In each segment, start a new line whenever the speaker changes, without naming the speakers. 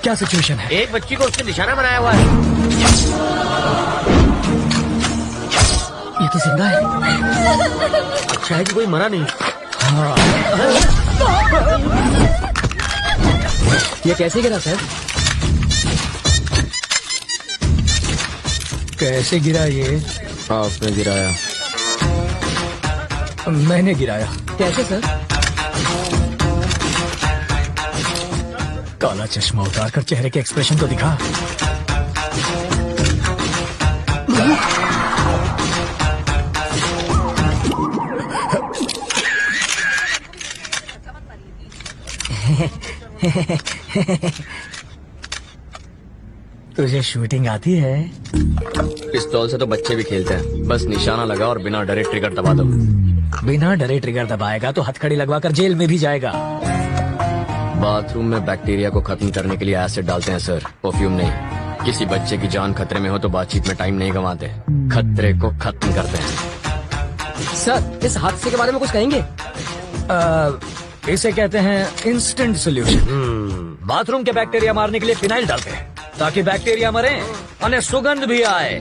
क्या सिचुएशन है?
एक बच्ची को उसने निशाना बनाया हुआ है।
ये तो जिंदा है।
अच्छा है कि कोई मरा नहीं।
हाँ। ये कैसे गिरा सर? कैसे गिरा ये?
आपने गिराया।
मैंने गिराया। कैसे सर? काला चश्मा उतार कर चेहरे के एक्सप्रेशन तो दिखा। तुझे शूटिंग आती है?
पिस्तौल से तो बच्चे भी खेलते हैं। बस निशाना लगा और बिना डरे ट्रिगर दबा दो।
बिना डरे ट्रिगर दबाएगा तो हथकड़ी लगवाकर जेल में भी जाएगा।
बाथरूम में बैक्टीरिया को खत्म करने के लिए एसिड डालते हैं सर, परफ्यूम नहीं। किसी बच्चे की जान खतरे में हो तो बातचीत में टाइम नहीं गंवाते, खतरे को खत्म करते हैं।
सर, इस हादसे के बारे में कुछ कहेंगे? इसे कहते हैं इंस्टेंट सोल्यूशन। बाथरूम के बैक्टीरिया मारने के लिए फिनाइल डालते हैं ताकि बैक्टीरिया मरे और सुगंध भी आए।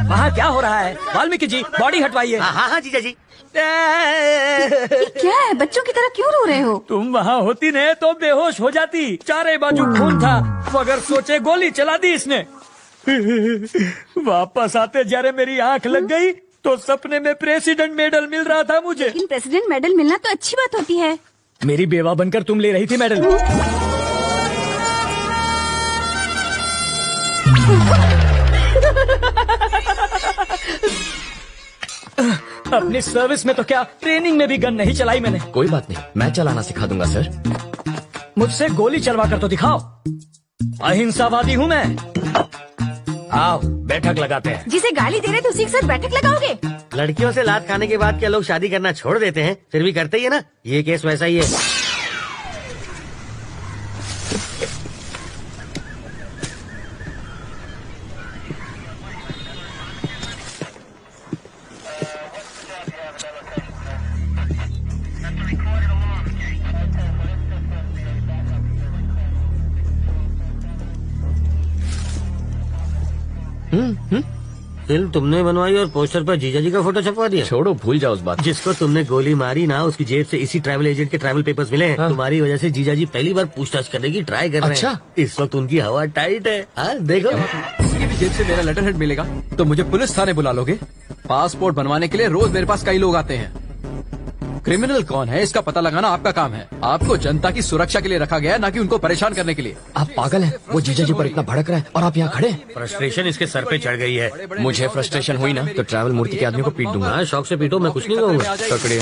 वहाँ क्या हो रहा है? वाल्मीकि जी, बॉडी हटवाइए।
हाँ हाँ जीजा जी।
क्या है? बच्चों की तरह क्यों रो रहे हो?
तुम वहाँ होती ने तो बेहोश हो जाती। चारे बाजू खून था, मगर सोचे गोली चला दी इसने। वापस आते जरे मेरी आंख लग गई तो सपने में प्रेसिडेंट मेडल मिल रहा था मुझे।
लेकिन प्रेसिडेंट मेडल मिलना तो अच्छी बात होती है।
मेरी बेवा बनकर तुम ले रही थी मेडल। अपनी सर्विस में तो क्या, ट्रेनिंग में भी गन नहीं चलाई मैंने।
कोई बात नहीं, मैं चलाना सिखा दूंगा सर।
मुझसे गोली चलवा कर तो दिखाओ। अहिंसावादी हूँ मैं। आओ बैठक लगाते हैं।
जिसे गाली दे रहे थे उसी के साथ बैठक लगाओगे?
लड़कियों से लात खाने के बाद क्या लोग शादी करना छोड़ देते हैं? फिर भी करते ही है ना। ये केस वैसा ही है। फिल्म तुमने बनवाई और पोस्टर पर जीजा जी का फोटो छपवा दिया। छोड़ो, भूल जाओ उस बात। जिसको तुमने गोली मारी ना, उसकी जेब से इसी ट्रैवल एजेंट के ट्रैवल पेपर्स मिले हैं। हाँ। तुम्हारी वजह से जीजा जी पहली बार पूछताछ करने की ट्राई कर रहे हैं। अच्छा, इस वक्त उनकी हवा टाइट है। हाँ देखो,
किसी भी जेब से मेरा लेटर हेड मिलेगा तो मुझे पुलिस थाने बुला लोगे? पासपोर्ट बनवाने के लिए रोज मेरे पास कई लोग आते हैं। क्रिमिनल कौन है इसका पता लगाना आपका काम है। आपको जनता की सुरक्षा के लिए रखा गया है, ना कि उनको परेशान करने के लिए।
आप पागल हैं? वो जीजा जी पर इतना भड़क रहा है और आप यहाँ खड़े।
फ्रस्ट्रेशन इसके सर पे चढ़ गई है।
मुझे फ्रस्ट्रेशन हुई ना तो ट्रैवल मूर्ति के आदमी को पीट दूंगा।
हाँ, शौक से पीटो, मैं कुछ नहीं कहूँगा।
पकड़िए।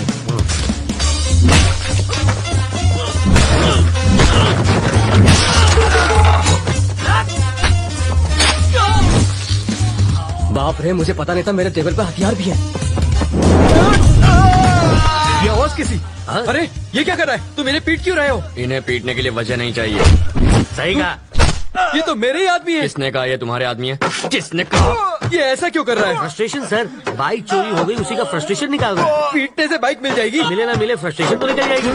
बाप रे, मुझे पता नहीं था मेरे टेबल पर हथियार भी है।
ये आवाज किसी? अरे ये क्या कर रहा है? तुम इन्हें पीट क्यों रहे हो?
इन्हें पीटने के लिए वजह नहीं चाहिए। सही कहा।
ये तो मेरे ही आदमी है।
किसने कहा ये तुम्हारे आदमी है? किसने कहा?
ये ऐसा क्यों कर रहा है?
फ्रस्ट्रेशन सर, बाइक चोरी हो गई, उसी का फ्रस्ट्रेशन निकाल रहा है।
पीटने से बाइक मिल जाएगी?
मिले ना मिले, फ्रस्ट्रेशन तो निकल जाएगी।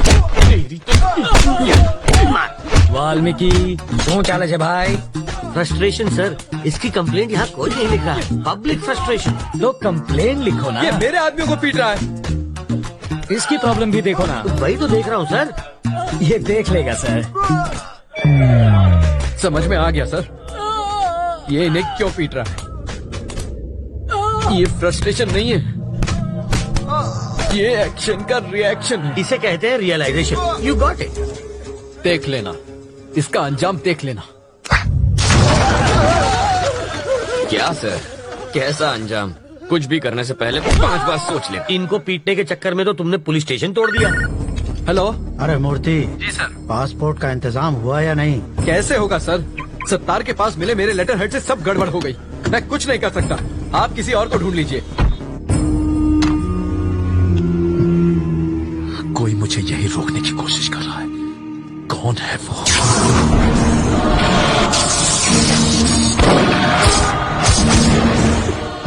वाल्मीकि, क्यों चाले है भाई?
फ्रस्ट्रेशन सर, इसकी कंप्लेंट यहाँ कोई नहीं लिख रहा है। Public frustration.
तो कंप्लेन लिखो ना।
ये मेरे आदमियों को पीट रहा है।
इसकी प्रॉब्लम भी देखो ना।
वही तो देख रहा हूँ सर।
ये देख लेगा सर।
समझ में आ गया सर। ये इन्हें क्यों पीट रहा है? ये फ्रस्ट्रेशन नहीं है, ये एक्शन का रिएक्शन है।
इसे कहते हैं रियलाइजेशन। You got it.
देख लेना, इसका अंजाम देख लेना।
क्या सर, कैसा अंजाम? कुछ भी करने से पहले 5 बार सोच ले। इनको पीटने के चक्कर में तो तुमने पुलिस स्टेशन तोड़ दिया।
हेलो।
अरे मूर्ति
जी सर।
पासपोर्ट का इंतजाम हुआ या नहीं?
कैसे होगा सर? सत्तार के पास मिले मेरे लेटर हेड से सब गड़बड़ हो गई। मैं कुछ नहीं कर सकता, आप किसी और को ढूंढ लीजिए।
कोई मुझे यही रोकने की कोशिश कर रहा है। कौन है वो?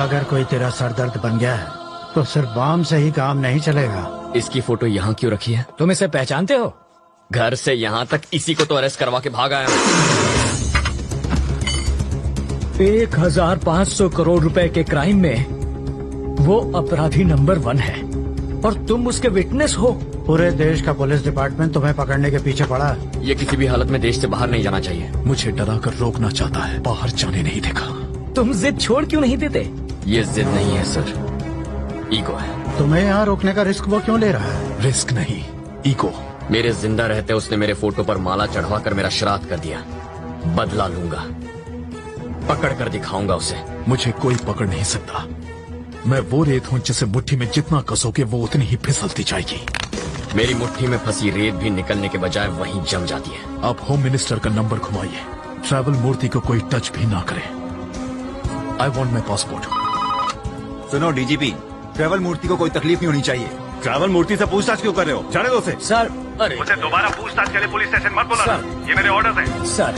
अगर कोई तेरा सरदर्द बन गया है तो सिर्फ बम से ही काम नहीं चलेगा।
इसकी फोटो यहाँ क्यों रखी है?
तुम इसे पहचानते हो?
घर से यहाँ तक इसी को तो अरेस्ट करवा के भाग आया हूँ।
1,500 करोड़ रुपए के क्राइम में वो अपराधी नंबर 1 है और तुम उसके विटनेस हो।
पूरे देश का पुलिस डिपार्टमेंट तुम्हें पकड़ने के पीछे पड़ा है।
ये किसी भी हालत में देश से बाहर नहीं जाना चाहिए।
मुझे डरा कर रोकना चाहता है, बाहर जाने नहीं देगा।
तुम जिद छोड़ क्यों नहीं देते? ये जिद नहीं है सर, ईगो है।
तुम्हें यहाँ रोकने का रिस्क वो क्यों ले रहा है?
रिस्क नहीं, ईगो।
मेरे जिंदा रहते उसने मेरे फोटो पर माला चढ़वाकर मेरा श्राद्ध कर दिया। बदला लूंगा, पकड़ कर दिखाऊंगा उसे।
मुझे कोई पकड़ नहीं सकता। मैं वो रेत हूँ जिसे मुट्ठी में जितना कसोगे वो उतनी ही फिसलती जाएगी।
मेरी मुट्ठी में फंसी रेत भी निकलने के बजाय वहीं जम जाती है।
आप होम मिनिस्टर का नंबर घुमाइए, ट्रैवल मूर्ति को कोई टच भी ना करे। I want my passport.
सुनो डीजीपी, ट्रैवल मूर्ति को कोई तकलीफ नहीं होनी चाहिए। ट्रैवल मूर्ति से पूछताछ क्यों कर रहे हो? जाने दो उसे।
सर, अरे
मुझे दोबारा पूछताछ के लिए पुलिस स्टेशन मत बुलाना। ये मेरे ऑर्डर हैं।
सर,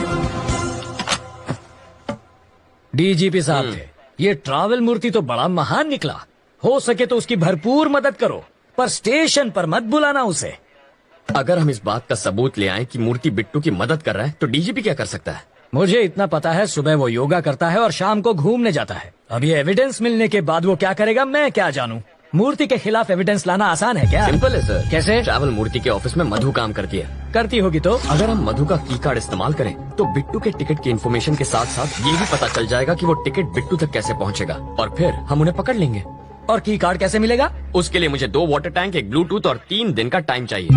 डीजीपी साहब थे, ये ट्रैवल मूर्ति तो बड़ा महान निकला। हो सके तो उसकी भरपूर मदद करो, पर स्टेशन पर मत बुलाना उसे। अगर हम इस बात का सबूत ले आए कि मूर्ति बिट्टू की मदद कर रहा है तो डीजीपी क्या कर सकता है? मुझे इतना पता है, सुबह वो योगा करता है और शाम को घूमने जाता है। अब ये एविडेंस मिलने के बाद वो क्या करेगा मैं क्या जानूं? मूर्ति के खिलाफ एविडेंस लाना आसान है क्या? सिंपल है सर। कैसे? ट्रैवल मूर्ति के ऑफिस में मधु काम करती है। करती होगी तो? अगर हम मधु का की कार्ड इस्तेमाल करें तो बिट्टू के टिकट की इन्फॉर्मेशन के साथ साथ ये भी पता चल जाएगा कि वो टिकट बिट्टू तक कैसे पहुंचेगा और फिर हम उन्हें पकड़ लेंगे। और की कार्ड कैसे मिलेगा? उसके लिए मुझे 2 वाटर टैंक, एक ब्लूटूथ और 3 दिन का टाइम चाहिए।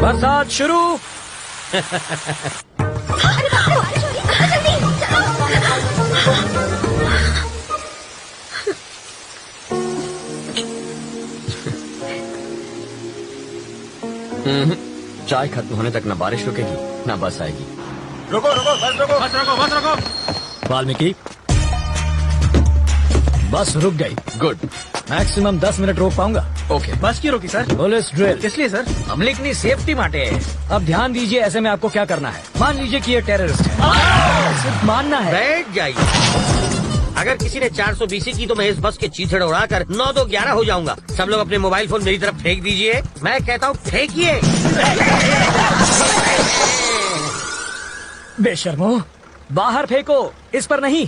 बरसात शुरू। चाय खत्म होने तक न बारिश रुकेगी न बस आएगी।
रोको रोको, बस रोको, बस रोको, बस रोको।
वाल्मीकि, बस रुक गई। गुड। मैक्सिमम 10 मिनट रोक पाऊंगा। ओके।
बस क्यों रोकी सर?
Police drill.
किस लिए सर?
पब्लिक की सेफ्टी माटे। अब ध्यान दीजिए, ऐसे में आपको क्या करना है। मान लीजिए कि ये टेररिस्ट है, सिर्फ मानना है।
बैठ जाइए। अगर किसी ने 420 की तो मैं इस बस के चीथड़ उड़ाकर 9 2 11 हो जाऊंगा। सब लोग अपने मोबाइल फोन मेरी तरफ फेंक दीजिए। मैं कहता हूँ फेंकिए।
बेशर्मो, बाहर फेंको, इस पर नहीं।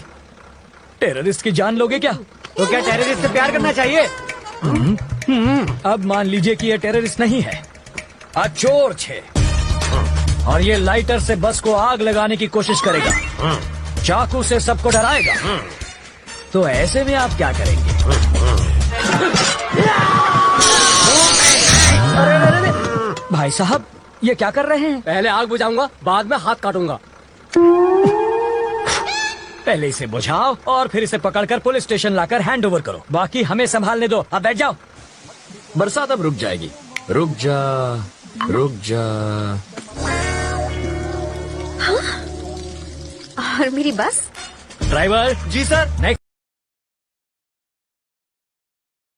टेररिस्ट की जान लोगे क्या?
तो क्या टेररिस्ट से प्यार करना चाहिए?
अब मान लीजिए कि ये टेररिस्ट नहीं है, चोर छे, और ये लाइटर से बस को आग लगाने की कोशिश करेगा, चाकू से सबको डराएगा। तो ऐसे में आप क्या करेंगे? अरे, भाई साहब, ये क्या कर रहे हैं?
पहले आग बुझाऊंगा, बाद में हाथ काटूंगा।
पहले इसे बुझाओ और फिर इसे पकड़कर पुलिस स्टेशन लाकर हैंड ओवर करो। बाकी हमें संभालने दो। अब बैठ जाओ। बरसात अब रुक जाएगी। रुक जा, रुक जा।
और मेरी बस?
ड्राइवर।
जी सर।
नेक्स्ट।